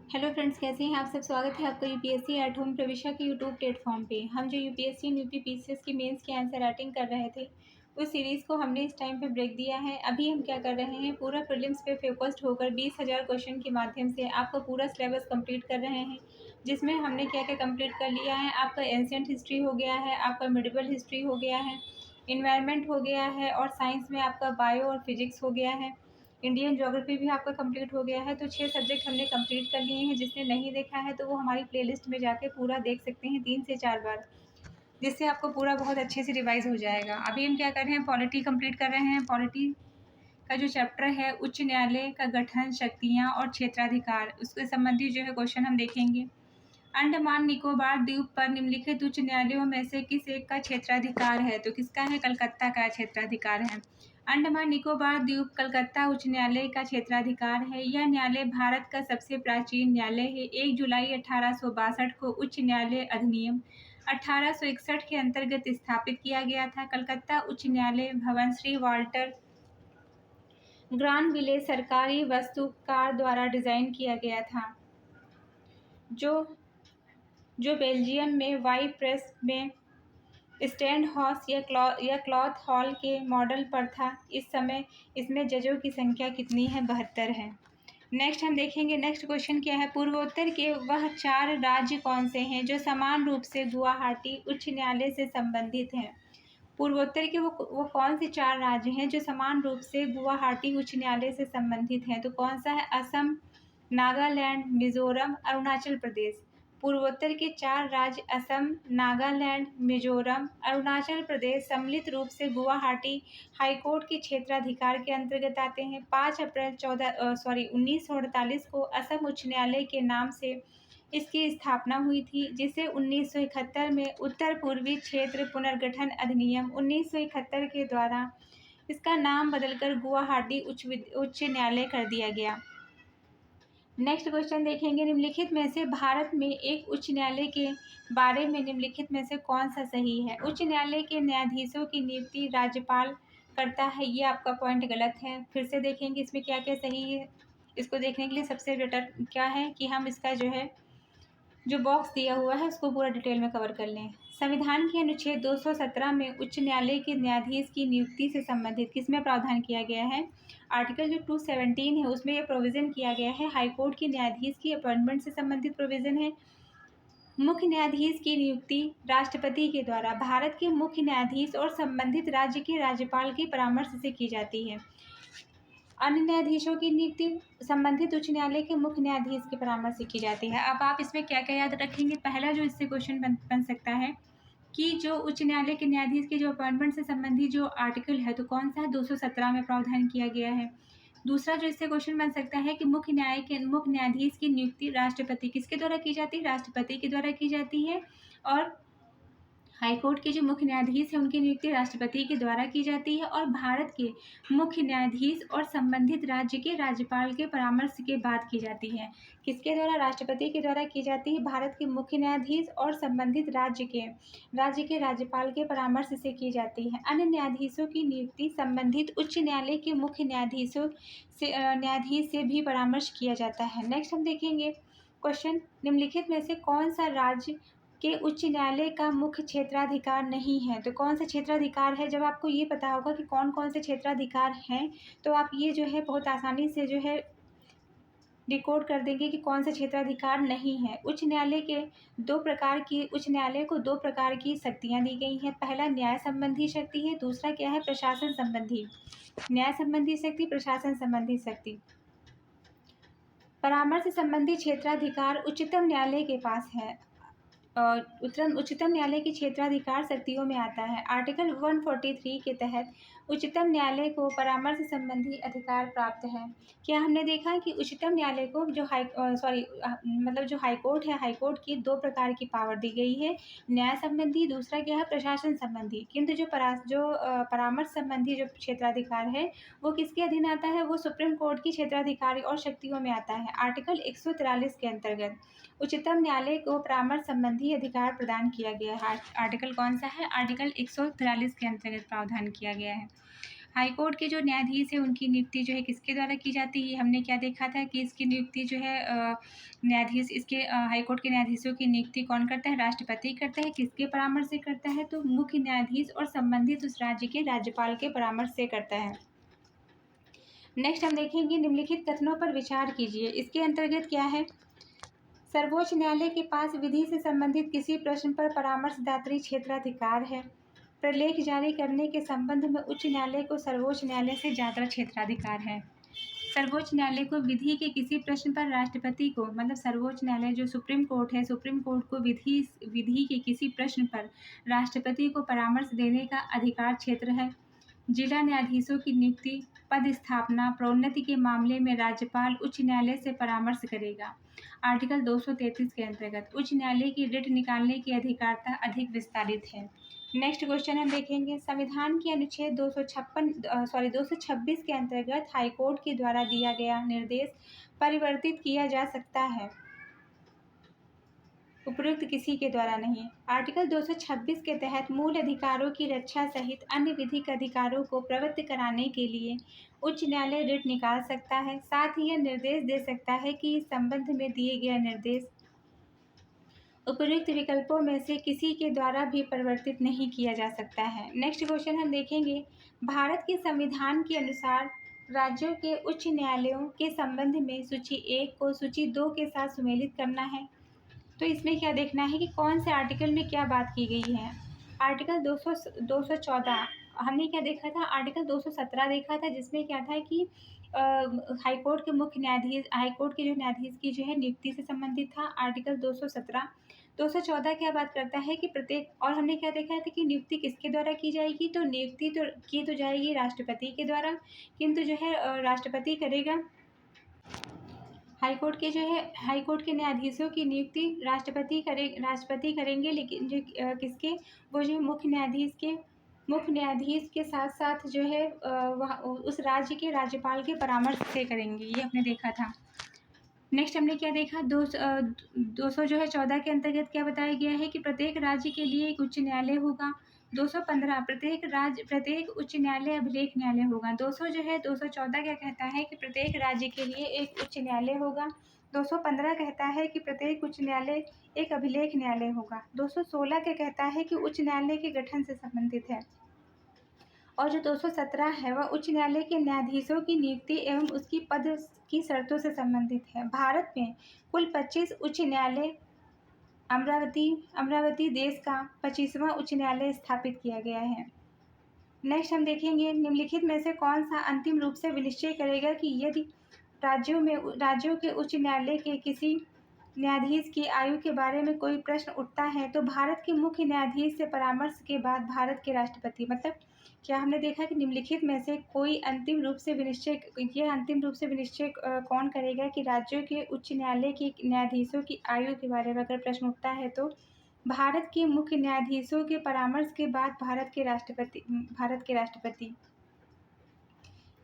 Hello friends, कैसे हैं आप सब। स्वागत है आपका यूपीएससी एट होम प्रविशा के यूट्यूब प्लेटफॉर्म पे। हम जो यूपीएससी और यूपी पीसीएस की मेंस की आंसर राइटिंग कर रहे थे, उस सीरीज़ को हमने इस टाइम पे ब्रेक दिया है। अभी हम क्या कर रहे हैं, पूरा प्रीलिम्स पे फोकस्ड होकर 20,000 क्वेश्चन के माध्यम से आपका पूरा सिलेबस कंप्लीट कर रहे हैं, जिसमें हमने क्या क्या कंप्लीट कर लिया है। आपका एंशिएंट हिस्ट्री हो गया है, आपका मिडिवल हिस्ट्री हो गया है, इन्वायरमेंट हो गया है, और साइंस में आपका बायो और फिजिक्स हो गया है। इंडियन ज्योग्राफी भी आपका कंप्लीट हो गया है। तो 6 सब्जेक्ट हमने कंप्लीट कर लिए हैं। जिसने नहीं देखा है तो वो हमारी प्लेलिस्ट में जाके पूरा देख सकते हैं 3 से 4 बार, जिससे आपको पूरा बहुत अच्छे से रिवाइज हो जाएगा। अभी हम क्या कर रहे हैं, पॉलिटी कंप्लीट कर रहे हैं। पॉलिटी का जो चैप्टर है उच्च न्यायालय का गठन, शक्तियाँ और क्षेत्राधिकार, उसके संबंधित जो है क्वेश्चन हम देखेंगे। अंडमान निकोबार द्वीप पर निम्नलिखित उच्च न्यायालयों में से किस एक का क्षेत्राधिकार है? तो किसका है? कलकत्ता का क्षेत्राधिकार है। अंडमान निकोबार द्वीप कलकत्ता उच्च न्यायालय का क्षेत्राधिकार है। यह न्यायालय भारत का सबसे प्राचीन न्यायालय है। 1 जुलाई 1862 को उच्च न्यायालय अधिनियम 1861 के अंतर्गत स्थापित किया गया था। कलकत्ता उच्च न्यायालय भवन श्री वाल्टर ग्रानविले सरकारी वास्तुकार द्वारा डिजाइन किया गया था, जो बेल्जियम में वाई प्रेस में स्टैंड हाउस या क्लॉथ हॉल के मॉडल पर था। इस समय इसमें जजों की संख्या कितनी है? 72 है। नेक्स्ट हम देखेंगे, नेक्स्ट क्वेश्चन क्या है, पूर्वोत्तर के वह 4 राज्य कौन से हैं जो समान रूप से गुवाहाटी उच्च न्यायालय से संबंधित हैं? पूर्वोत्तर के वो कौन से 4 राज्य हैं जो समान रूप से गुवाहाटी उच्च न्यायालय से संबंधित हैं? तो कौन सा है? असम, नागालैंड, मिजोरम, अरुणाचल प्रदेश। पूर्वोत्तर के 4 राज्य असम, नागालैंड, मिजोरम, अरुणाचल प्रदेश सम्मिलित रूप से गुवाहाटी हाईकोर्ट के क्षेत्राधिकार के अंतर्गत आते हैं। 5 अप्रैल 1948 को असम उच्च न्यायालय के नाम से इसकी स्थापना हुई थी, जिसे 1971 में उत्तर पूर्वी क्षेत्र पुनर्गठन अधिनियम 1971 के द्वारा इसका नाम बदलकर गुवाहाटी उच्च न्यायालय कर दिया गया। नेक्स्ट क्वेश्चन देखेंगे, निम्नलिखित में से भारत में एक उच्च न्यायालय के बारे में निम्नलिखित में से कौन सा सही है? उच्च न्यायालय के न्यायाधीशों की नियुक्ति राज्यपाल करता है, ये आपका पॉइंट गलत है। फिर से देखेंगे इसमें क्या क्या सही है। इसको देखने के लिए सबसे बेटर क्या है कि हम इसका जो है जो बॉक्स दिया हुआ है उसको पूरा डिटेल में कवर कर लें। संविधान के अनुच्छेद 217 में उच्च न्यायालय के न्यायाधीश की नियुक्ति से संबंधित किसमें प्रावधान किया गया है? आर्टिकल जो 217 है उसमें यह प्रोविज़न किया गया है। हाईकोर्ट के न्यायाधीश की अपॉइंटमेंट से संबंधित प्रोविज़न है। मुख्य न्यायाधीश की नियुक्ति राष्ट्रपति के द्वारा भारत के मुख्य न्यायाधीश और संबंधित राज्य के राज्यपाल के परामर्श से की जाती है। अन्य न्यायाधीशों की नियुक्ति संबंधित उच्च न्यायालय के मुख्य न्यायाधीश के परामर्श से की जाती है। अब आप इसमें क्या क्या याद रखेंगे? पहला जो इससे क्वेश्चन बन सकता है कि जो उच्च न्यायालय के न्यायाधीश के जो अपॉइंटमेंट से संबंधित जो आर्टिकल है तो कौन सा है? 217 में प्रावधान किया गया है। दूसरा जो इससे क्वेश्चन बन सकता है कि मुख्य न्यायाधीश की नियुक्ति राष्ट्रपति किसके द्वारा की जाती है? राष्ट्रपति के द्वारा की जाती है। और हाईकोर्ट के जो मुख्य न्यायाधीश हैं उनकी नियुक्ति राष्ट्रपति के द्वारा की जाती है। और भारत के मुख्य न्यायाधीश और संबंधित राज्य के राज्यपाल के परामर्श के बाद की जाती है। किसके द्वारा? राष्ट्रपति के द्वारा की जाती है। भारत के मुख्य न्यायाधीश और संबंधित राज्य के राज्यपाल के परामर्श से की जाती है। अन्य न्यायाधीशों की नियुक्ति संबंधित उच्च न्यायालय के मुख्य न्यायाधीश से भी परामर्श किया जाता है। नेक्स्ट हम देखेंगे क्वेश्चन, निम्नलिखित में से कौन सा राज्य के उच्च न्यायालय का मुख्य क्षेत्राधिकार नहीं है? तो कौन सा क्षेत्राधिकार है? जब आपको ये पता होगा कि कौन कौन से क्षेत्राधिकार हैं तो आप ये जो है बहुत आसानी से जो है डिकोड कर देंगे कि कौन सा क्षेत्राधिकार नहीं है। उच्च न्यायालय को 2 प्रकार की शक्तियां दी गई हैं। पहला न्याय संबंधी शक्ति है, दूसरा क्या है? प्रशासन संबंधी। न्याय संबंधी शक्ति, प्रशासन संबंधी शक्ति। परामर्श संबंधी क्षेत्राधिकार उच्चतम न्यायालय के पास है। उच्चतम न्यायालय की क्षेत्राधिकार शक्तियों में आता है। आर्टिकल 143 के तहत उच्चतम न्यायालय को परामर्श संबंधी अधिकार प्राप्त है। क्या हमने देखा कि उच्चतम न्यायालय को जो हाईकोर्ट है, हाईकोर्ट की 2 प्रकार की पावर दी गई है, न्याय संबंधी, दूसरा क्या है? प्रशासन संबंधी। किंतु जो परामर्श संबंधी जो क्षेत्राधिकार है वो किसके अधीन आता है? वो सुप्रीम कोर्ट की क्षेत्राधिकार और शक्तियों में आता है। आर्टिकल 143 के अंतर्गत उच्चतम न्यायालय को परामर्श संबंधी अधिकार प्रदान किया गया है। आर्टिकल कौन सा है? आर्टिकल 143 के अंतर्गत प्रावधान किया गया है। हाईकोर्ट के जो न्यायाधीश है उनकी नियुक्ति जो है किसके द्वारा की जाती है? हमने क्या देखा था कि इसकी नियुक्ति जो है न्यायाधीश इसके हाईकोर्ट के न्यायाधीशों की नियुक्ति कौन करता है? राष्ट्रपति करता है। किसके परामर्श से करता है? तो मुख्य न्यायाधीश और संबंधित उस राज्य के राज्यपाल के परामर्श से करता है। नेक्स्ट हम देखेंगे निम्नलिखित कथनों पर विचार कीजिए। इसके अंतर्गत क्या है? सर्वोच्च न्यायालय के पास विधि से संबंधित किसी प्रश्न पर परामर्शदात्री क्षेत्राधिकार है। प्रलेख जारी करने के संबंध में उच्च न्यायालय को सर्वोच्च न्यायालय से ज़्यादा क्षेत्राधिकार है। सर्वोच्च न्यायालय को विधि के किसी प्रश्न पर राष्ट्रपति को, मतलब सर्वोच्च न्यायालय जो सुप्रीम कोर्ट है, सुप्रीम कोर्ट को विधि के किसी प्रश्न पर राष्ट्रपति को परामर्श देने का अधिकार क्षेत्र है। जिला न्यायाधीशों की नियुक्ति, पद स्थापना, प्रोन्नति के मामले में राज्यपाल उच्च न्यायालय से परामर्श करेगा। आर्टिकल 233 के अंतर्गत उच्च न्यायालय की रिट निकालने की अधिकारता अधिक विस्तारित है। नेक्स्ट क्वेश्चन हम देखेंगे, संविधान के अनुच्छेद 226 के अंतर्गत हाईकोर्ट के द्वारा दिया गया निर्देश परिवर्तित किया जा सकता है, उपयुक्त किसी के द्वारा नहीं। आर्टिकल 226 के तहत मूल अधिकारों की रक्षा सहित अन्य विधिक अधिकारों को प्रवृत्त कराने के लिए उच्च न्यायालय रिट निकाल सकता है। साथ ही यह निर्देश दे सकता है कि इस संबंध में दिए गए निर्देश उपयुक्त विकल्पों में से किसी के द्वारा भी परिवर्तित नहीं किया जा सकता है। नेक्स्ट क्वेश्चन हम देखेंगे, भारत के संविधान के अनुसार राज्यों के उच्च न्यायालयों के संबंध में सूची 1 को सूची 2 के साथ सुमेलित करना है। तो इसमें क्या देखना है कि कौन से आर्टिकल में क्या बात की गई है। आर्टिकल 214 हमने क्या देखा था? आर्टिकल 217 देखा था, जिसमें क्या था कि हाईकोर्ट के मुख्य न्यायाधीश, हाईकोर्ट के जो न्यायाधीश की जो है नियुक्ति से संबंधित था। आर्टिकल 217 214 क्या बात करता है कि प्रत्येक, और हमने क्या देखा था कि नियुक्ति किसके द्वारा की जाएगी? तो नियुक्ति तो की तो जाएगी राष्ट्रपति के द्वारा, किंतु जो है राष्ट्रपति करेगा। हाईकोर्ट के जो है हाईकोर्ट के न्यायाधीशों की नियुक्ति राष्ट्रपति करेंगे, लेकिन जो किसके, वो जो मुख्य न्यायाधीश के साथ साथ जो है उस राज्य के राज्यपाल के परामर्श से करेंगे। ये हमने देखा था। नेक्स्ट हमने क्या देखा? 214 के अंतर्गत क्या बताया गया है कि प्रत्येक राज्य के लिए एक उच्च न्यायालय होगा। 215 प्रत्येक उच्च न्यायालय अभिलेख न्यायालय होगा। 214 क्या कहता है कि प्रत्येक राज्य के लिए एक उच्च न्यायालय होगा। 215 कहता है कि प्रत्येक उच्च न्यायालय एक अभिलेख न्यायालय होगा। 216 क्या कहता है कि उच्च न्यायालय के गठन से संबंधित है। और जो 217 है वह उच्च न्यायालय के न्यायाधीशों की नियुक्ति एवं उसकी पद की शर्तों से संबंधित है। भारत में कुल 25 उच्च न्यायालय, अमरावती देश का 25वां उच्च न्यायालय स्थापित किया गया है। नेक्स्ट हम देखेंगे, निम्नलिखित में से कौन सा अंतिम रूप से विनिश्चय करेगा कि यदि राज्यों के उच्च न्यायालय के किसी न्यायाधीश की आयु के बारे में कोई प्रश्न उठता है तो भारत के मुख्य न्यायाधीश से परामर्श के बाद भारत के राष्ट्रपति, मतलब क्या हमने देखा कि निम्नलिखित में से कोई अंतिम रूप से विनिश्चय कौन करेगा कि राज्यों के उच्च न्यायालय के न्यायाधीशों की आयु के बारे में अगर प्रश्न उठता है तो भारत के मुख्य न्यायाधीशों के परामर्श के बाद भारत के राष्ट्रपति।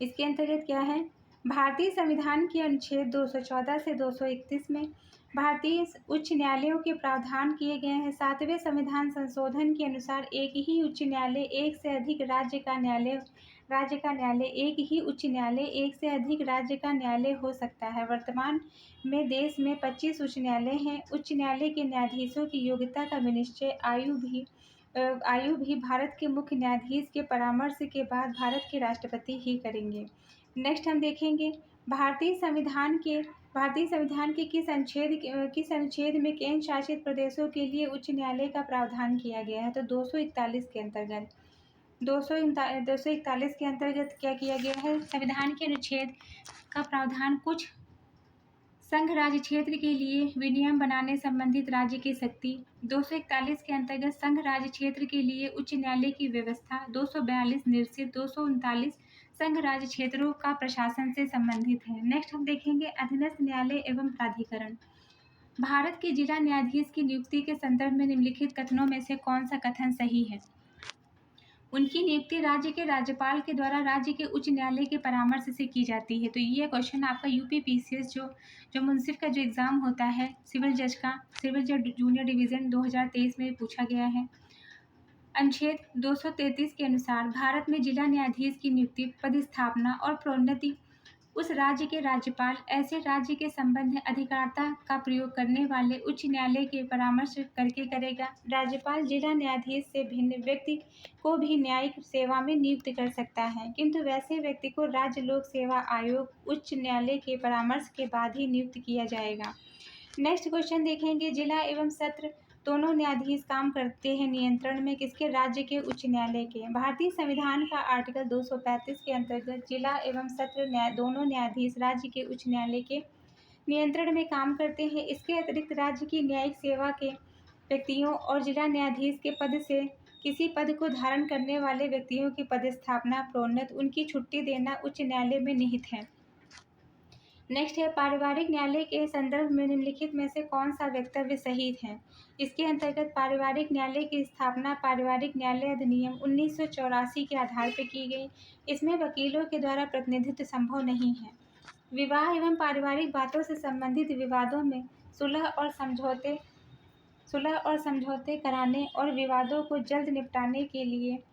इसके अंतर्गत क्या है? भारतीय संविधान के अनुच्छेद 214 से 231 में भारतीय उच्च न्यायालयों के प्रावधान किए गए हैं। 7वें संविधान संशोधन के अनुसार एक ही उच्च न्यायालय, एक से अधिक राज्य का न्यायालय, एक ही उच्च न्यायालय, एक से अधिक राज्य का न्यायालय हो सकता है। वर्तमान में देश में 25 उच्च न्यायालय हैं। उच्च न्यायालय के न्यायाधीशों की योग्यता का विनिश्चय आयु भी भारत के मुख्य न्यायाधीश के परामर्श के बाद भारत के राष्ट्रपति ही करेंगे। नेक्स्ट हम देखेंगे, भारतीय संविधान के किस अनुच्छेद में केंद्र शासित प्रदेशों के लिए उच्च न्यायालय का प्रावधान किया गया है? तो 241 के अंतर्गत 241 के अंतर्गत क्या किया गया है? संविधान के अनुच्छेद का प्रावधान कुछ संघ राज्य क्षेत्र के लिए विनियम बनाने संबंधित राज्य की शक्ति। 241 के अंतर्गत संघ राज्य क्षेत्र के लिए उच्च न्यायालय की व्यवस्था। 242 निश्चित। 239 संघ राज्य क्षेत्रों का प्रशासन से संबंधित है। नेक्स्ट हम देखेंगे अधीनस्थ न्यायालय एवं प्राधिकरण। भारत के जिला न्यायाधीश की नियुक्ति के संदर्भ में निम्नलिखित कथनों में से कौन सा कथन सही है? उनकी नियुक्ति राज्य के राज्यपाल के द्वारा राज्य के उच्च न्यायालय के परामर्श से की जाती है। तो ये क्वेश्चन आपका यूपीपीसीएस जो मुंसिफ का जो एग्ज़ाम होता है सिविल जज जूनियर डिवीज़न 2023 में पूछा गया है। अनुच्छेद 233 के अनुसार भारत में जिला न्यायाधीश की नियुक्ति, पदस्थापना और प्रोन्नति उस राज्य के राज्यपाल ऐसे राज्य के संबंध में अधिकारिता का प्रयोग करने वाले उच्च न्यायालय के परामर्श करके करेगा। राज्यपाल जिला न्यायाधीश से भिन्न व्यक्ति को भी न्यायिक सेवा में नियुक्त कर सकता है, किंतु वैसे व्यक्ति को राज्य लोक सेवा आयोग उच्च न्यायालय के परामर्श के बाद ही नियुक्त किया जाएगा। नेक्स्ट क्वेश्चन देखेंगे, जिला एवं सत्र दोनों न्यायाधीश काम करते हैं नियंत्रण में किसके? राज्य के उच्च न्यायालय के। भारतीय संविधान का आर्टिकल 235 के अंतर्गत जिला एवं सत्र दोनों न्यायाधीश राज्य के उच्च न्यायालय के नियंत्रण में काम करते हैं। इसके अतिरिक्त राज्य की न्यायिक सेवा के व्यक्तियों और जिला न्यायाधीश के पद से किसी पद को धारण करने वाले व्यक्तियों की पदस्थापना, प्रोन्नत, उनकी छुट्टी देना उच्च न्यायालय में निहित है। नेक्स्ट है, पारिवारिक न्यायालय के संदर्भ में निम्नलिखित में से कौन सा वक्तव्य सही है? इसके अंतर्गत पारिवारिक न्यायालय की स्थापना पारिवारिक न्यायालय अधिनियम 1984 के आधार पर की गई। इसमें वकीलों के द्वारा प्रतिनिधित्व संभव नहीं है। विवाह एवं पारिवारिक बातों से संबंधित विवादों में सुलह और समझौते कराने और विवादों को जल्द निपटाने के लिए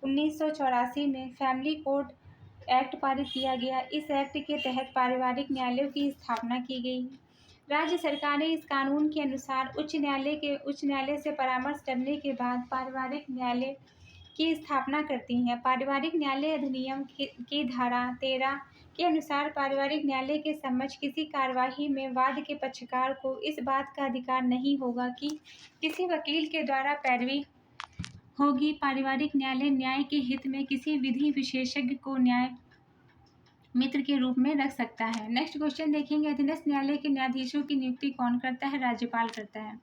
1984 में फैमिली कोर्ट एक्ट पारित किया गया। इस एक्ट के तहत पारिवारिक न्यायालयों की स्थापना की गई। राज्य सरकारें इस कानून के अनुसार उच्च न्यायालय से परामर्श करने के बाद पारिवारिक न्यायालय की स्थापना करती हैं। पारिवारिक न्यायालय अधिनियम की धारा 13 के अनुसार पारिवारिक न्यायालय के समक्ष किसी कार्यवाही में वाद के पक्षकार को इस बात का अधिकार नहीं होगा कि किसी वकील के द्वारा पैरवी होगी। पारिवारिक न्यायालय न्याय के हित में किसी विधि विशेषज्ञ को न्याय मित्र के रूप में रख सकता है। नेक्स्ट क्वेश्चन देखेंगे, अधीनस्थ न्यायालय के न्यायाधीशों की नियुक्ति कौन करता है? राज्यपाल करता है।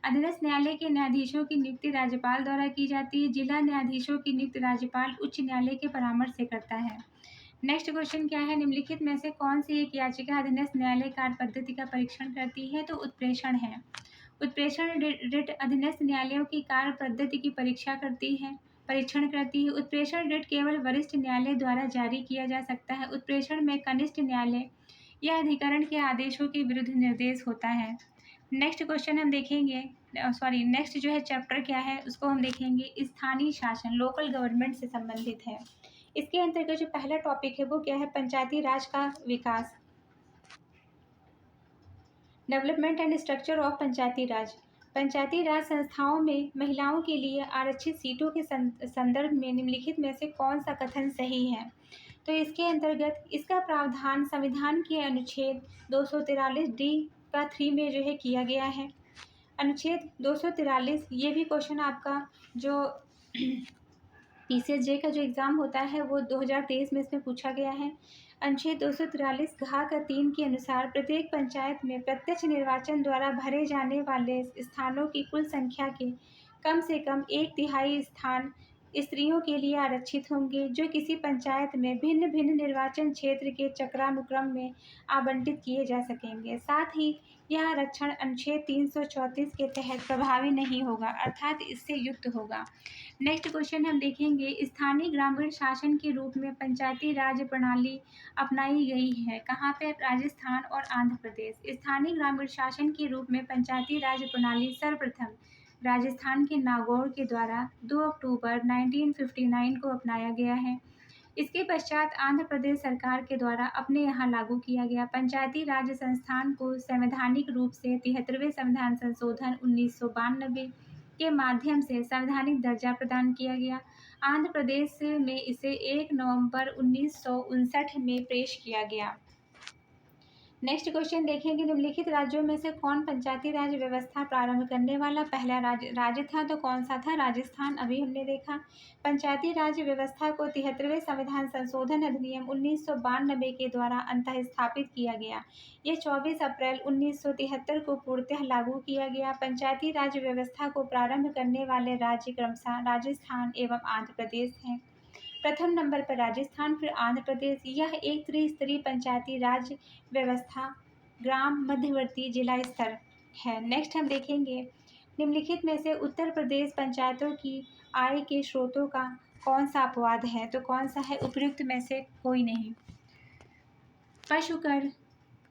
अधीनस्थ न्यायालय के न्यायाधीशों की नियुक्ति राज्यपाल द्वारा की जाती है। जिला न्यायाधीशों की नियुक्ति राज्यपाल उच्च न्यायालय के परामर्श से करता है। नेक्स्ट क्वेश्चन क्या है, निम्नलिखित में से कौन सी एक याचिका अधीनस्थ न्यायालय कार्य पद्धति का परीक्षण करती है? तो उत्प्रेषण है। उत्प्रेषण रिट अधीनस्थ न्यायालयों की कार्य पद्धति की परीक्षण करती है। उत्प्रेषण रिट केवल वरिष्ठ न्यायालय द्वारा जारी किया जा सकता है। उत्प्रेषण में कनिष्ठ न्यायालय या अधिकरण के आदेशों के विरुद्ध निर्देश होता है। नेक्स्ट क्वेश्चन हम देखेंगे, नेक्स्ट जो है चैप्टर क्या है उसको हम देखेंगे, स्थानीय शासन, लोकल गवर्नमेंट से संबंधित है। इसके अंतर्गत जो पहला टॉपिक है वो क्या है? पंचायती राज का विकास, डेवलपमेंट एंड स्ट्रक्चर ऑफ पंचायती राज। पंचायती राज संस्थाओं में महिलाओं के लिए आरक्षित सीटों के संदर्भ में निम्नलिखित में से कौन सा कथन सही है? तो इसके अंतर्गत इसका प्रावधान संविधान के अनुच्छेद 243D का 3 में जो है किया गया है। अनुच्छेद 243, ये भी क्वेश्चन आपका जो PCSJ का जो एग्ज़ाम होता है वो 2023 में इसमें पूछा गया है। अनुच्छेद 243 घ का 3 के अनुसार प्रत्येक पंचायत में प्रत्यक्ष निर्वाचन द्वारा भरे जाने वाले स्थानों की कुल संख्या के कम से कम 1/3 स्थान स्त्रियों के लिए आरक्षित होंगे, जो किसी पंचायत में भिन्न भिन्न निर्वाचन क्षेत्र के चक्रानुक्रम में आवंटित किए जा सकेंगे। साथ ही यह आरक्षण अनुच्छेद 334 के तहत प्रभावी नहीं होगा, अर्थात इससे युक्त होगा। नेक्स्ट क्वेश्चन हम देखेंगे, स्थानीय ग्रामीण शासन के रूप में पंचायती राज प्रणाली अपनाई गई है कहाँ पे? राजस्थान और आंध्र प्रदेश। स्थानीय ग्रामीण शासन के रूप में पंचायती राज प्रणाली सर्वप्रथम राजस्थान के नागौर के द्वारा 2 अक्टूबर 1959 को अपनाया गया है। इसके पश्चात आंध्र प्रदेश सरकार के द्वारा अपने यहाँ लागू किया गया। पंचायती राज संस्थान को संवैधानिक रूप से 73वें संविधान संशोधन 1992 के माध्यम से संवैधानिक दर्जा प्रदान किया गया। आंध्र प्रदेश में इसे 1 नवंबर 1959 में पेश किया गया। नेक्स्ट क्वेश्चन देखेंगे, निम्नलिखित राज्यों में से कौन पंचायती राज व्यवस्था प्रारंभ करने वाला पहला राज्य था? तो कौन सा था? राजस्थान। अभी हमने देखा पंचायती राज व्यवस्था को 73वें संविधान संशोधन अधिनियम 1992 के द्वारा अंतः स्थापित किया गया। यह 24 अप्रैल 1973 को पूर्णतः लागू किया गया। पंचायती राज व्यवस्था को प्रारंभ करने वाले राज्य क्रमशः राजस्थान एवं आंध्र प्रदेश हैं। प्रथम नंबर पर राजस्थान, फिर आंध्र प्रदेश। यह एक त्रिस्तरीय पंचायती राज व्यवस्था ग्राम मध्यवर्ती जिला स्तर है। नेक्स्ट हम देखेंगे, निम्नलिखित में से उत्तर प्रदेश पंचायतों की आय के स्रोतों का कौन सा अपवाद है? तो कौन सा है? उपयुक्त में से कोई नहीं। पशु कर,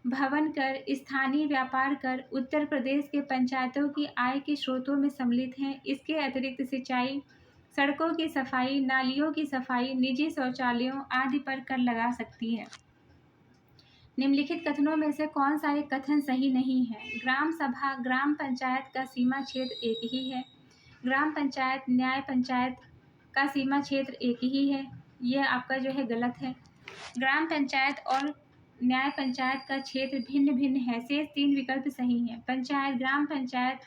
भवन कर, स्थानीय व्यापार कर उत्तर प्रदेश के पंचायतों की आय के स्रोतों में सम्मिलित हैं। इसके अतिरिक्त सिंचाई, सड़कों की सफाई, नालियों की सफाई, निजी शौचालयों आदि पर कर लगा सकती है। निम्नलिखित कथनों में से कौन सा एक कथन सही नहीं है? ग्राम सभा, ग्राम पंचायत का सीमा क्षेत्र एक ही है। ग्राम पंचायत, न्याय पंचायत का सीमा क्षेत्र एक ही है। यह आपका जो है गलत है। ग्राम पंचायत और न्याय पंचायत का क्षेत्र भिन्न भिन्न है। शेष 3 विकल्प सही हैं। पंचायत, ग्राम पंचायत,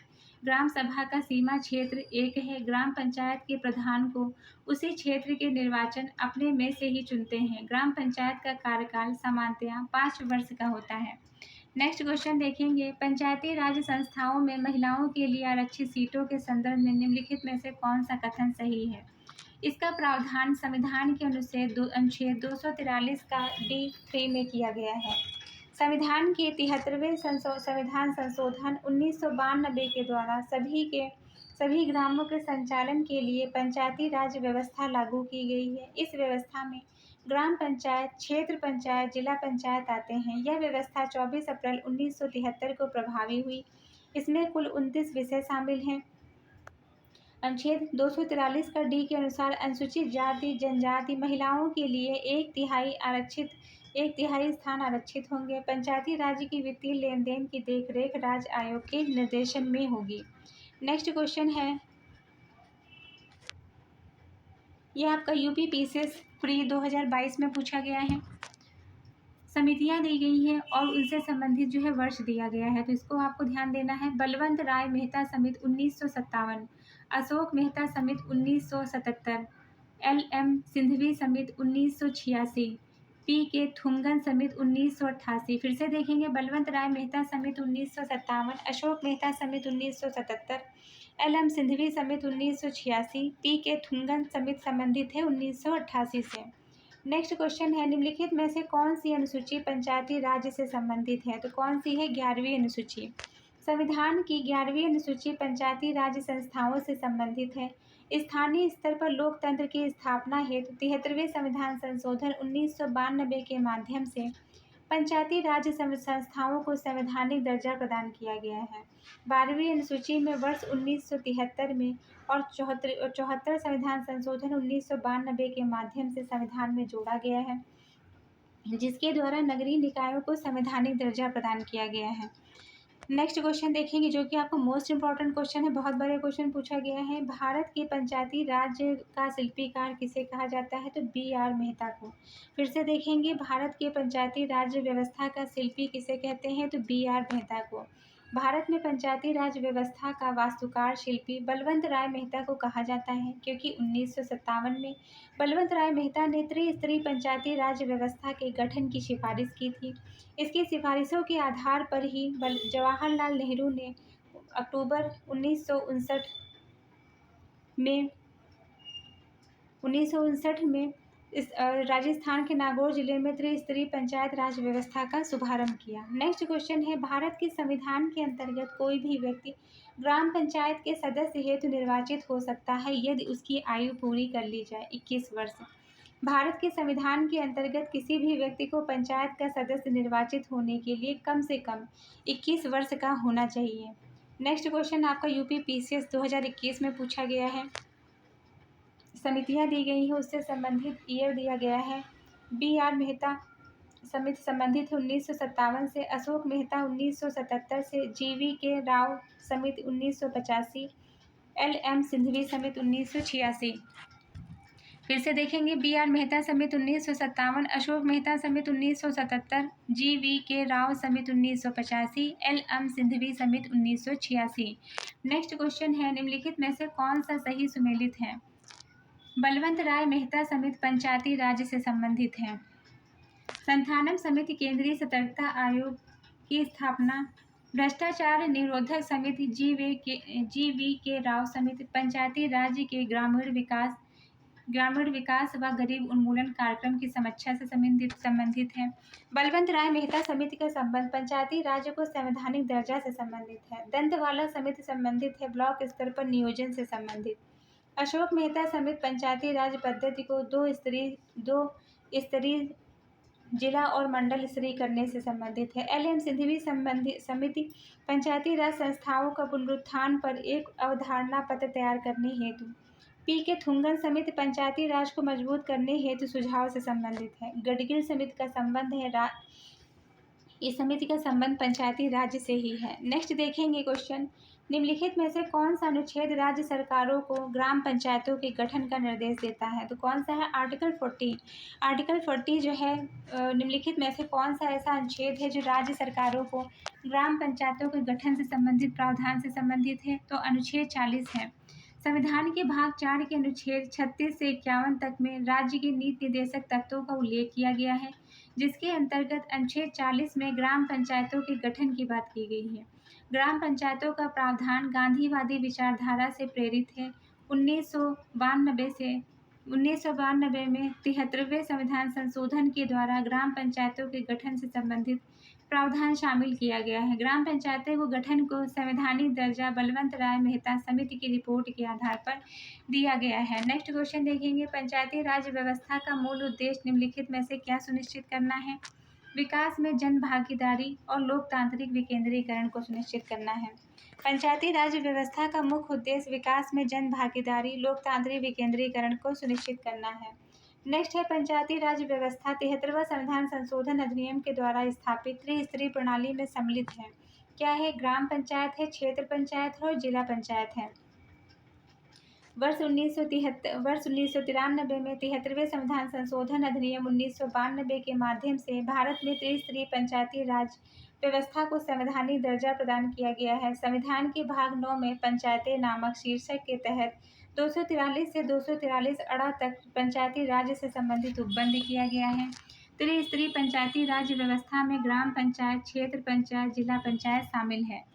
ग्राम सभा का सीमा क्षेत्र एक है। ग्राम पंचायत के प्रधान को उसी क्षेत्र के निर्वाचन अपने में से ही चुनते हैं। ग्राम पंचायत का कार्यकाल सामान्यतः 5 वर्ष का होता है। नेक्स्ट क्वेश्चन देखेंगे, पंचायती राज संस्थाओं में महिलाओं के लिए आरक्षित सीटों के संदर्भ में निम्नलिखित में से कौन सा कथन सही है? इसका प्रावधान संविधान के अनुच्छेद 243 का D3 में किया गया है। संविधान के 73वें संविधान संशोधन 1992 के द्वारा सभी ग्रामों के संचालन के लिए पंचायती राज व्यवस्था लागू की गई है। इस व्यवस्था में ग्राम पंचायत, क्षेत्र पंचायत, जिला पंचायत आते हैं। यह व्यवस्था 24 अप्रैल 1973 को प्रभावी हुई। इसमें कुल 29 विषय शामिल हैं। अनुच्छेद 243 का D के अनुसार अनुसूचित जाति जनजाति महिलाओं के लिए 1/3 स्थान आरक्षित होंगे। पंचायती राज की वित्तीय लेन देन की देखरेख राज्य आयोग के निर्देशन में होगी। नेक्स्ट क्वेश्चन है, यह आपका यूपी पीसीएस प्री 2022 में पूछा गया है। समितियां दी गई हैं और उनसे संबंधित जो है वर्ष दिया गया है, तो इसको आपको ध्यान देना है। बलवंत राय मेहता समिति 1957, अशोक मेहता समिति 1977, LM सिंघवी समिति 1986, PK थुंगन समिति 1988। फिर से देखेंगे, बलवंत राय मेहता समिति 1957, अशोक मेहता समिति 1977, LM सिंघवी समिति 1986, PK थुंगन समिति संबंधित है 1988 से। नेक्स्ट क्वेश्चन है, निम्नलिखित में से कौन सी अनुसूची पंचायती राज से संबंधित है? तो कौन सी है? 11वीं अनुसूची। संविधान की 11वीं अनुसूची पंचायती राज संस्थाओं से संबंधित है। स्थानीय स्तर पर लोकतंत्र की स्थापना हेतु 73वें संविधान संशोधन 1992 के माध्यम से पंचायती राज संस्थाओं को संवैधानिक दर्जा प्रदान किया गया है। 12वीं अनुसूची में वर्ष 1973 में और 74 संविधान संशोधन 1992 के माध्यम से संविधान में जोड़ा गया है, जिसके द्वारा नगरीय निकायों को संवैधानिक दर्जा प्रदान किया गया है। नेक्स्ट क्वेश्चन देखेंगे, जो कि आपको मोस्ट इंपॉर्टेंट क्वेश्चन है, बहुत बड़े क्वेश्चन पूछा गया है। भारत के पंचायती राज का शिल्पीकार किसे कहा जाता है? तो BR मेहता को। फिर से देखेंगे, भारत के पंचायती राज व्यवस्था का शिल्पी किसे कहते हैं? तो BR मेहता को। भारत में पंचायती राज व्यवस्था का वास्तुकार शिल्पी बलवंत राय मेहता को कहा जाता है, क्योंकि 1957 में बलवंत राय मेहता ने त्रिस्तरीय पंचायती राज व्यवस्था के गठन की सिफारिश की थी। इसकी सिफारिशों के आधार पर ही जवाहरलाल नेहरू ने अक्टूबर 1959 में इस राजस्थान के नागौर जिले में त्रिस्तरीय पंचायत राज व्यवस्था का शुभारंभ किया। नेक्स्ट क्वेश्चन है, भारत के संविधान के अंतर्गत कोई भी व्यक्ति ग्राम पंचायत के सदस्य हेतु निर्वाचित हो सकता है यदि उसकी आयु पूरी कर ली जाए 21 वर्ष। भारत के संविधान के अंतर्गत किसी भी व्यक्ति को पंचायत का सदस्य निर्वाचित होने के लिए कम से कम 21 वर्ष का होना चाहिए। नेक्स्ट क्वेश्चन आपका यूपी पीसीएस 2021 में पूछा गया है। समितियां दी गई हैं, उससे संबंधित ईयर दिया गया है। BR मेहता समिति संबंधित है 1957 से, अशोक मेहता 1977 से, GVK राव समिति 1985, LM सिंघवी समिति 1986। फिर से देखेंगे, BR मेहता समिति 1957, अशोक मेहता समिति 1977, GVK राव समिति 1985, LM सिंघवी समिति 1986। नेक्स्ट क्वेश्चन है, निम्नलिखित में से कौन सा सही सुमेलित है? बलवंत राय मेहता समिति पंचायती राज से संबंधित है। संथानम समिति केंद्रीय सतर्कता आयोग की स्थापना। भ्रष्टाचार निरोधक समिति GVK राव समिति पंचायती राज के ग्रामीण विकास व गरीब उन्मूलन कार्यक्रम की समीक्षा से संबंधित है। बलवंत राय मेहता समिति का संबंध पंचायती राज को संवैधानिक दर्जा से संबंधित है। दंतवाला समिति संबंधित है ब्लॉक स्तर पर नियोजन से संबंधित। अशोक मेहता समिति पंचायती राज पद्धति को दो स्तरीय जिला और मंडल स्तरीय करने से संबंधित है। LM सिंघवी समिति पंचायती राज संस्थाओं का पुनरुत्थान पर एक अवधारणा पत्र तैयार करने हेतु। पी के थुंगन समिति पंचायती राज को मजबूत करने हेतु सुझाव से संबंधित है। गडगिल समिति का संबंध है इस समिति का संबंध पंचायती राज्य से ही है। नेक्स्ट देखेंगे क्वेश्चन, निम्नलिखित में से कौन सा अनुच्छेद राज्य सरकारों को ग्राम पंचायतों के गठन का निर्देश देता है? तो कौन सा है? आर्टिकल 40। आर्टिकल 40 जो है निम्नलिखित में से कौन सा ऐसा अनुच्छेद है जो राज्य सरकारों को ग्राम पंचायतों के गठन से संबंधित प्रावधान से संबंधित है? तो अनुच्छेद 40 है। संविधान के भाग 4 के अनुच्छेद 36 से 51 तक में राज्य के नीति निर्देशक तत्वों का उल्लेख किया गया है, जिसके अंतर्गत अनुच्छेद 40 में ग्राम पंचायतों के गठन की बात की गई है। ग्राम पंचायतों का प्रावधान गांधीवादी विचारधारा से प्रेरित है। 1992 में 73वें संविधान संशोधन के द्वारा ग्राम पंचायतों के गठन से संबंधित प्रावधान शामिल किया गया है। ग्राम पंचायतों को गठन को संवैधानिक दर्जा बलवंत राय मेहता समिति की रिपोर्ट के आधार पर दिया गया है। नेक्स्ट क्वेश्चन देखेंगे, पंचायती राज व्यवस्था का मूल उद्देश्य निम्नलिखित में से क्या सुनिश्चित करना है? विकास में जन भागीदारी और लोकतांत्रिक विकेंद्रीकरण को सुनिश्चित करना है। पंचायती राज व्यवस्था का मुख्य उद्देश्य विकास में जन भागीदारी, लोकतांत्रिक विकेंद्रीकरण को सुनिश्चित करना है। नेक्स्ट है पंचायती राज व्यवस्था 73वां संविधान संशोधन अधिनियम के द्वारा स्थापित त्रिस्तरीय प्रणाली में सम्मिलित है। क्या है? ग्राम पंचायत है, क्षेत्र पंचायत है और जिला पंचायत है। वर्ष 1993 में 73वें संविधान संशोधन अधिनियम 1992 के माध्यम से भारत में त्रिस्तरीय पंचायती राज व्यवस्था को संवैधानिक दर्जा प्रदान किया गया है। संविधान के भाग 9 में पंचायतें नामक शीर्षक के तहत 243 से 243 अड़ा तक पंचायती राज से संबंधित उपबंध किया गया है। त्रिस्तरीय पंचायती राज व्यवस्था में ग्राम पंचायत, क्षेत्र पंचायत, जिला पंचायत शामिल है।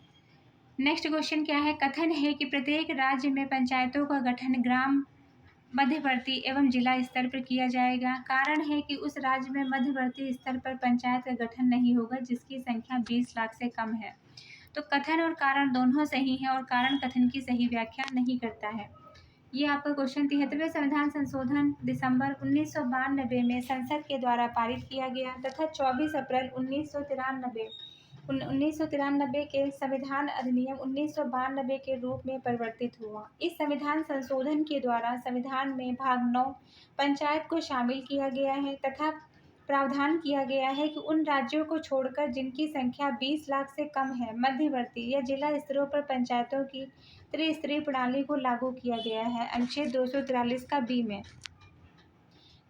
नेक्स्ट क्वेश्चन क्या है? कथन है कि प्रत्येक राज्य में पंचायतों का गठन ग्राम, मध्यवर्ती एवं जिला स्तर पर किया जाएगा। कारण है कि उस राज्य में मध्यवर्ती स्तर पर पंचायत का गठन नहीं होगा जिसकी संख्या 20 लाख से कम है। तो कथन और कारण दोनों सही है और कारण कथन की सही व्याख्या नहीं करता है। ये आपका क्वेश्चन 73वें संविधान संशोधन दिसंबर 1992 में संसद के द्वारा पारित किया गया तथा 24 अप्रैल 1993 के संविधान अधिनियम 1992 के रूप में परिवर्तित हुआ। इस संविधान संशोधन के द्वारा संविधान में भाग 9 पंचायत को शामिल किया गया है तथा प्रावधान किया गया है कि उन राज्यों को छोड़कर जिनकी संख्या 20 लाख से कम है, मध्यवर्ती या जिला स्तरों पर पंचायतों की त्रिस्तरीय प्रणाली को लागू किया गया है। अनुच्छेद 243 का बी में।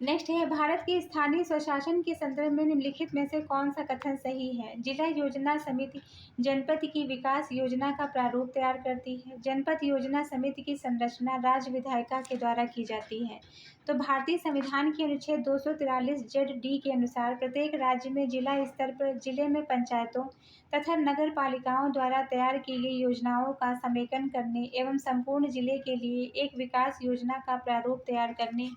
नेक्स्ट है, भारत की स्थानीय स्वशासन के संदर्भ में निम्नलिखित में से कौन सा कथन सही है? जिला योजना समिति जनपद की विकास योजना का प्रारूप तैयार करती है। जनपद योजना समिति की संरचना राज्य विधायिका के द्वारा की जाती है। तो भारतीय संविधान के अनुच्छेद 243 ZD के अनुसार प्रत्येक राज्य में जिला स्तर पर जिले में पंचायतों तथा नगर पालिकाओं द्वारा तैयार की गई योजनाओं का समेकन करने एवं संपूर्ण जिले के लिए एक विकास योजना का प्रारूप तैयार करने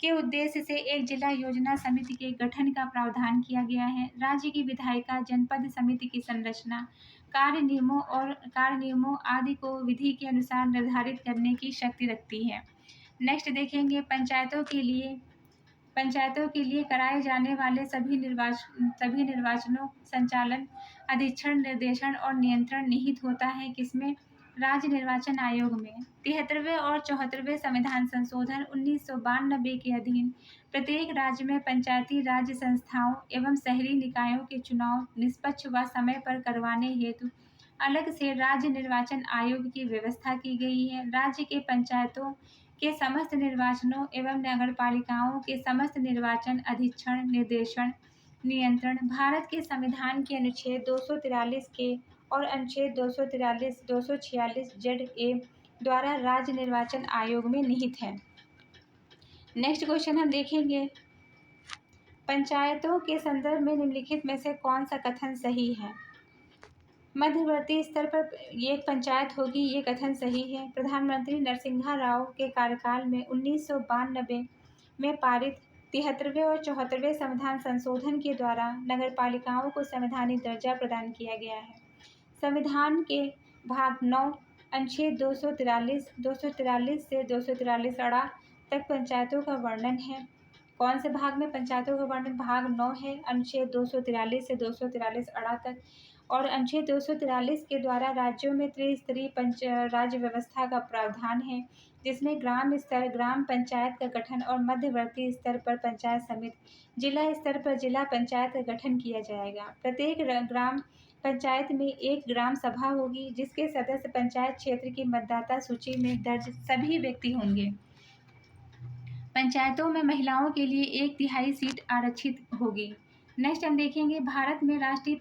के उद्देश्य से एक जिला योजना समिति के गठन का प्रावधान किया गया है। राज्य की विधायिका जनपद समिति की संरचना, कार्य नियमों आदि को विधि के अनुसार निर्धारित करने की शक्ति रखती है। नेक्स्ट देखेंगे, पंचायतों के लिए कराए जाने वाले सभी निर्वाचनों संचालन, अधीक्षण, निर्देशन और नियंत्रण निहित होता है किसमें? राज्य निर्वाचन आयोग में। 73वें और 74वें संविधान संशोधन 1992 के अधीन प्रत्येक राज्य में पंचायती राज संस्थाओं एवं शहरी निकायों के चुनाव निष्पक्ष व समय पर करवाने हेतु अलग से राज्य निर्वाचन आयोग की व्यवस्था की गई है। राज्य के पंचायतों के समस्त निर्वाचनों एवं नगरपालिकाओं के समस्त निर्वाचन, अधीक्षण, निर्देशन, नियंत्रण भारत के संविधान के अनुच्छेद 243 के और अनुच्छेद 246 ZA द्वारा राज्य निर्वाचन आयोग में निहित है। नेक्स्ट क्वेश्चन हम देखेंगे, पंचायतों के संदर्भ में निम्नलिखित में से कौन सा कथन सही है? मध्यवर्ती स्तर पर एक पंचायत होगी, ये कथन सही है। प्रधानमंत्री नरसिम्हा राव के कार्यकाल में 1992 में पारित 73वें और 74वें संविधान संशोधन के द्वारा नगरपालिकाओं को संवैधानिक दर्जा प्रदान किया गया है। संविधान के भाग 9 अनुच्छेद 243 से 243 अड़ा तक पंचायतों का वर्णन है। कौन से भाग में पंचायतों का वर्णन? भाग 9 है, अनुच्छेद 243 से 243 अड़ा तक। और अनुच्छेद 243 के द्वारा राज्यों में त्रिस्तरीय राज्य व्यवस्था का प्रावधान है, जिसमें ग्राम स्तर ग्राम पंचायत का गठन और मध्यवर्ती स्तर पर पंचायत समिति, जिला स्तर पर जिला पंचायत का गठन किया जाएगा। प्रत्येक ग्राम पंचायत में एक ग्राम सभा होगी, जिसके सदस्य पंचायत क्षेत्र की मतदाता सूची में दर्ज सभी व्यक्ति होंगे। पंचायतों में महिलाओं के लिए 1/3 सीट आरक्षित होगी। नेक्स्ट हम देखेंगे भारत में राष्ट्रीय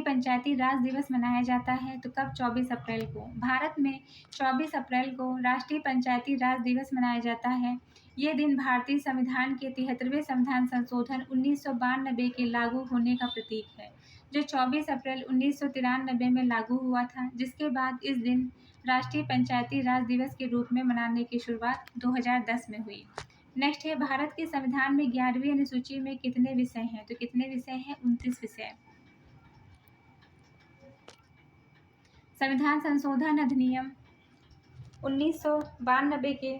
पंचायती राज दिवस मनाया जाता है तो कब? 24 अप्रैल को। भारत में 24 अप्रैल को राष्ट्रीय पंचायती राज दिवस मनाया जाता है। ये दिन भारतीय संविधान के 73वें संविधान संशोधन 1992 के लागू होने का प्रतीक है, जो 24 अप्रैल 1993 में लागू हुआ था, जिसके बाद इस दिन राष्ट्रीय पंचायती राज दिवस के रूप में मनाने की शुरुआत 2010 में हुई। नेक्स्ट है भारत के संविधान में 11वीं अनुसूची में कितने विषय हैं? तो कितने विषय हैं? 29 विषय। संविधान संशोधन अधिनियम 1992 के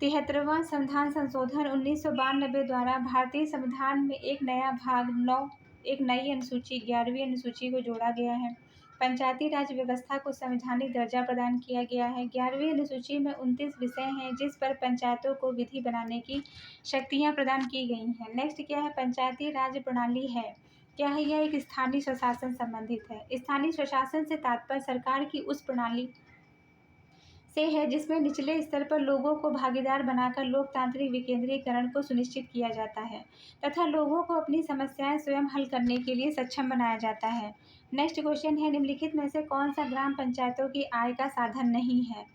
73वां संविधान संशोधन 1992 द्वारा भारतीय संविधान में एक नया भाग 9 एक नई अनुसूची 11वीं अनुसूची को जोड़ा गया है। पंचायती राज व्यवस्था को संवैधानिक दर्जा प्रदान किया गया है। 11वीं अनुसूची में 29 विषय हैं, जिस पर पंचायतों को विधि बनाने की शक्तियां प्रदान की गई हैं। नेक्स्ट क्या है? पंचायती राज प्रणाली है क्या है? यह एक स्थानीय स्वशासन संबंधित है। स्थानीय स्वशासन से तात्पर्य सरकार की उस प्रणाली से है जिसमें निचले स्तर पर लोगों को भागीदार बनाकर लोकतांत्रिक विकेंद्रीकरण को सुनिश्चित किया जाता है तथा लोगों को अपनी समस्याएं स्वयं हल करने के लिए सक्षम बनाया जाता है। नेक्स्ट क्वेश्चन है, निम्नलिखित में से कौन सा ग्राम पंचायतों की आय का साधन नहीं है?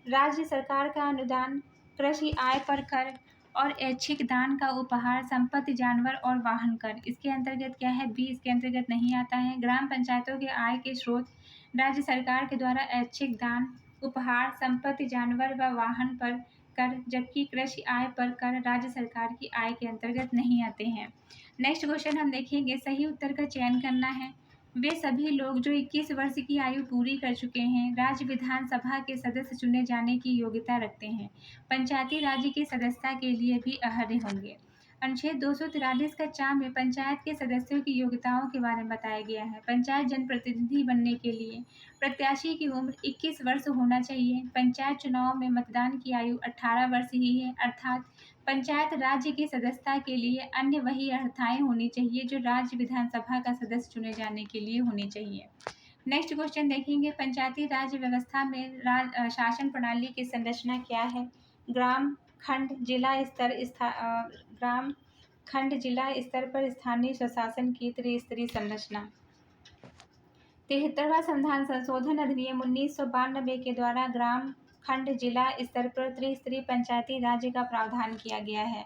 राज्य सरकार का अनुदान, कृषि आय पर कर और ऐच्छिक दान का उपहार, संपत्ति, जानवर और वाहन कर। इसके अंतर्गत क्या है? बी इसके अंतर्गत नहीं आता है। ग्राम पंचायतों के आय के स्रोत राज्य सरकार के द्वारा ऐच्छिक दान, उपहार, संपत्ति, जानवर व वाहन पर कर, जबकि कृषि आय पर कर राज्य सरकार की आय के अंतर्गत नहीं आते हैं। नेक्स्ट क्वेश्चन हम देखेंगे, सही उत्तर का चयन करना है। वे सभी लोग जो 21 वर्ष की आयु पूरी कर चुके हैं राज्य विधानसभा के सदस्य चुने जाने की योग्यता रखते हैं। पंचायती राज्य की सदस्यता के लिए भी अर्ह होंगे। अनुच्छेद 243 का 4 में पंचायत के सदस्यों की योग्यताओं के बारे में बताया गया है। पंचायत जनप्रतिनिधि बनने के लिए प्रत्याशी की उम्र 21 वर्ष होना चाहिए। पंचायत चुनाव में मतदान की आयु 18 वर्ष ही है, अर्थात पंचायत राज्य की सदस्यता के लिए अन्य वही अर्हताएं होनी चाहिए जो राज्य विधानसभा का सदस्य चुने जाने के लिए होनी चाहिए। नेक्स्ट क्वेश्चन देखेंगे, पंचायती राज व्यवस्था में शासन प्रणाली की संरचना क्या है? ग्राम खंड जिला स्तर पर स्थानीय स्वशासन की त्रिस्तरीय संरचना। 73वां संविधान संशोधन अधिनियम 1992 के द्वारा ग्राम खंड जिला स्तर पर त्रिस्तरीय पंचायती राज्य का प्रावधान किया गया है।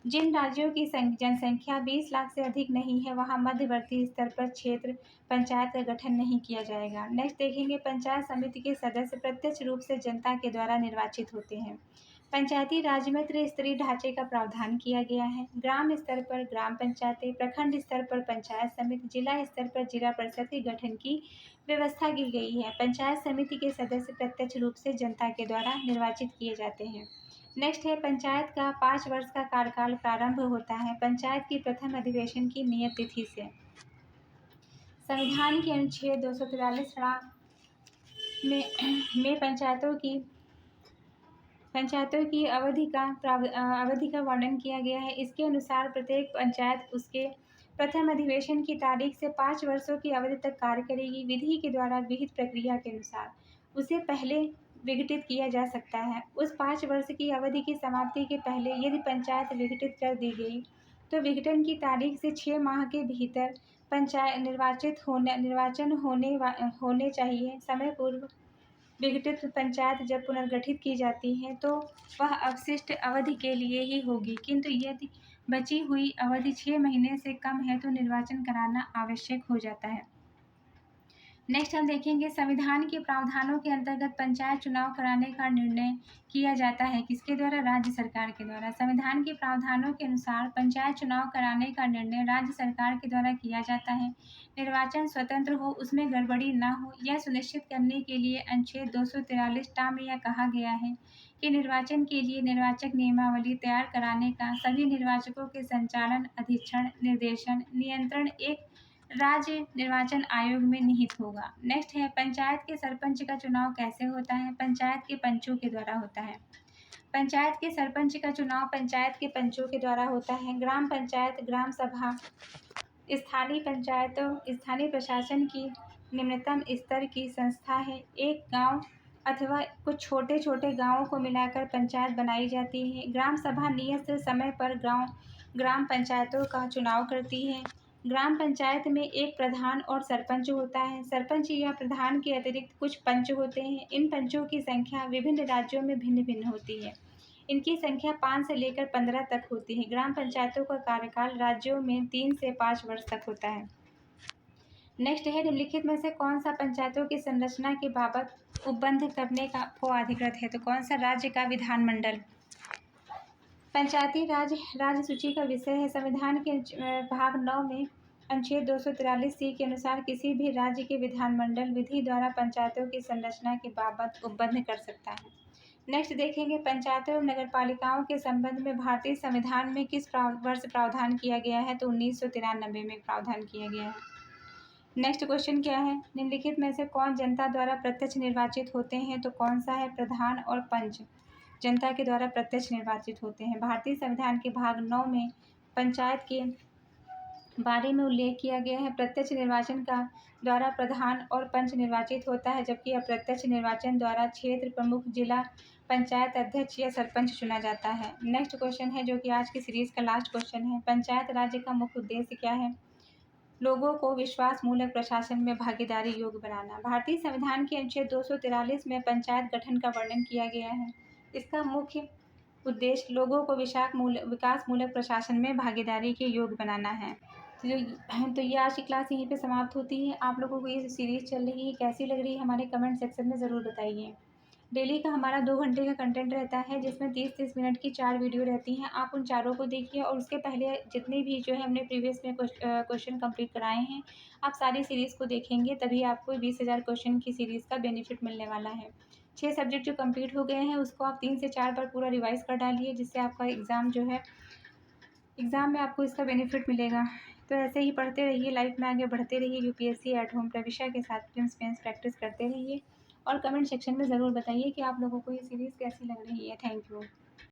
जिन राज्यों की जनसंख्या 20 लाख से अधिक नहीं है, वहां मध्यवर्ती स्तर पर क्षेत्र पंचायत का गठन नहीं किया जाएगा। नेक्स्ट देखेंगे, पंचायत समिति के सदस्य प्रत्यक्ष रूप से जनता के द्वारा निर्वाचित होते हैं। पंचायती राज में त्रिस्तरीय ढांचे का प्रावधान किया गया है। ग्राम स्तर पर ग्राम पंचायतें, प्रखंड स्तर पर पंचायत समिति, जिला स्तर पर जिला परिषद के गठन की व्यवस्था की गई है। पंचायत समिति के सदस्य प्रत्यक्ष रूप से जनता के द्वारा निर्वाचित किए जाते हैं। नेक्स्ट है, पंचायत का 5 वर्ष का कार्यकाल प्रारंभ होता है पंचायत की प्रथम अधिवेशन की नियत तिथि से। संविधान के अनुच्छेद 243 में पंचायतों की अवधि का वर्णन किया गया है। इसके अनुसार प्रत्येक पंचायत उसके प्रथम अधिवेशन की तारीख से 5 वर्षों की अवधि तक कार्य करेगी। विधि के द्वारा विहित प्रक्रिया के अनुसार उसे पहले विघटित किया जा सकता है। उस 5 वर्ष की अवधि की समाप्ति के पहले यदि पंचायत विघटित कर दी गई तो विघटन की तारीख से 6 माह के भीतर निर्वाचन होने चाहिए। समय पूर्व विघटित पंचायत जब पुनर्गठित की जाती है तो वह अवशिष्ट अवधि के लिए ही होगी, किंतु यदि बची हुई अवधि 6 महीने से कम है तो निर्वाचन कराना आवश्यक हो जाता है। नेक्स्ट हम देखेंगे, संविधान के प्रावधानों के अंतर्गत पंचायत चुनाव कराने का निर्णय किया जाता है किसके द्वारा? राज्य सरकार के द्वारा। संविधान के प्रावधानों के अनुसार पंचायत चुनाव कराने का निर्णय राज्य सरकार के द्वारा किया जाता है। निर्वाचन स्वतंत्र हो, उसमें गड़बड़ी न हो, यह सुनिश्चित करने के लिए अनुच्छेद 243 में यह कहा गया है कि निर्वाचन के लिए निर्वाचक नियमावली तैयार कराने का सभी निर्वाचकों के संचालन, अधीक्षण, निर्देशन, नियंत्रण एक राज्य निर्वाचन आयोग में निहित होगा। नेक्स्ट है, पंचायत के सरपंच का चुनाव कैसे होता है? पंचायत के पंचों के द्वारा होता है। पंचायत के सरपंच का चुनाव पंचायत के पंचों के द्वारा होता है। ग्राम पंचायत, ग्राम सभा स्थानीय पंचायतों स्थानीय प्रशासन की निम्नतम स्तर की संस्था है। एक गांव अथवा कुछ छोटे छोटे गांवों को मिलाकर पंचायत बनाई जाती है। ग्राम सभा नियत समय पर ग्राम पंचायतों का चुनाव करती है। ग्राम पंचायत में एक प्रधान और सरपंच होता है। सरपंच या प्रधान के अतिरिक्त कुछ पंच होते हैं। इन पंचों की संख्या विभिन्न राज्यों में भिन्न भिन्न होती है। इनकी संख्या 5 से लेकर 15 तक होती है। ग्राम पंचायतों का कार्यकाल राज्यों में 3 से 5 वर्ष तक होता है। नेक्स्ट है, निम्नलिखित में से कौन सा पंचायतों की संरचना के बाबत उपबंध करने को अधिकृत है? तो कौन सा? राज्य का विधानमंडल। पंचायती राज राज्य सूची का विषय है। संविधान के भाग 9 में अनुच्छेद 243C के अनुसार किसी भी राज्य के विधानमंडल विधि द्वारा पंचायतों की संरचना के बाबत उपबंध कर सकता है। नेक्स्ट देखेंगे, पंचायतों एवं नगरपालिकाओं के संबंध में भारतीय संविधान में किस वर्ष प्रावधान किया गया है? तो 1993 में प्रावधान किया गया है। नेक्स्ट क्वेश्चन क्या है? निम्नलिखित में से कौन जनता द्वारा प्रत्यक्ष निर्वाचित होते हैं? तो कौन सा है? प्रधान और पंच जनता के द्वारा प्रत्यक्ष निर्वाचित होते हैं। भारतीय संविधान के भाग 9 में पंचायत के बारे में उल्लेख किया गया है। प्रत्यक्ष निर्वाचन का द्वारा प्रधान और पंच निर्वाचित होता है, जबकि अप्रत्यक्ष निर्वाचन द्वारा क्षेत्र प्रमुख, जिला पंचायत अध्यक्ष या सरपंच चुना जाता है। नेक्स्ट क्वेश्चन है, जो कि आज की सीरीज का लास्ट क्वेश्चन है। पंचायत राज्य का मुख्य उद्देश्य क्या है? लोगों को विश्वास मूलक प्रशासन में भागीदारी योग्य बनाना। भारतीय संविधान के अनुच्छेद 243 में पंचायत गठन का वर्णन किया गया है। इसका मुख्य उद्देश्य लोगों को विकास मूलक प्रशासन में भागीदारी के योग्य बनाना है। तो ये आज की क्लास यहीं पे समाप्त होती है। आप लोगों को ये सीरीज चल रही है कैसी लग रही है, हमारे कमेंट सेक्शन में ज़रूर बताइए। डेली का हमारा 2 घंटे का कंटेंट रहता है, जिसमें 30-30 मिनट की 4 वीडियो रहती हैं। आप उन चारों को देखिए और उसके पहले जितने भी जो है हमने प्रीवियस में क्वेश्चन कंप्लीट कराए हैं, आप सारी सीरीज़ को देखेंगे, तभी आपको 20,000 क्वेश्चन की सीरीज़ का बेनिफिट मिलने वाला है। 6 सब्जेक्ट जो कंप्लीट हो गए हैं उसको आप 3 से 4 बार पूरा रिवाइज़ कर डालिए, जिससे आपका एग्ज़ाम में आपको इसका बेनिफिट मिलेगा। तो ऐसे ही पढ़ते रहिए, लाइफ में आगे बढ़ते रहिए। यूपीएससी एट होम प्रविष्या के साथ प्रीलिम्स मेंस प्रैक्टिस करते रहिए और कमेंट सेक्शन में ज़रूर बताइए कि आप लोगों को ये सीरीज़ कैसी लग रही है। Thank you.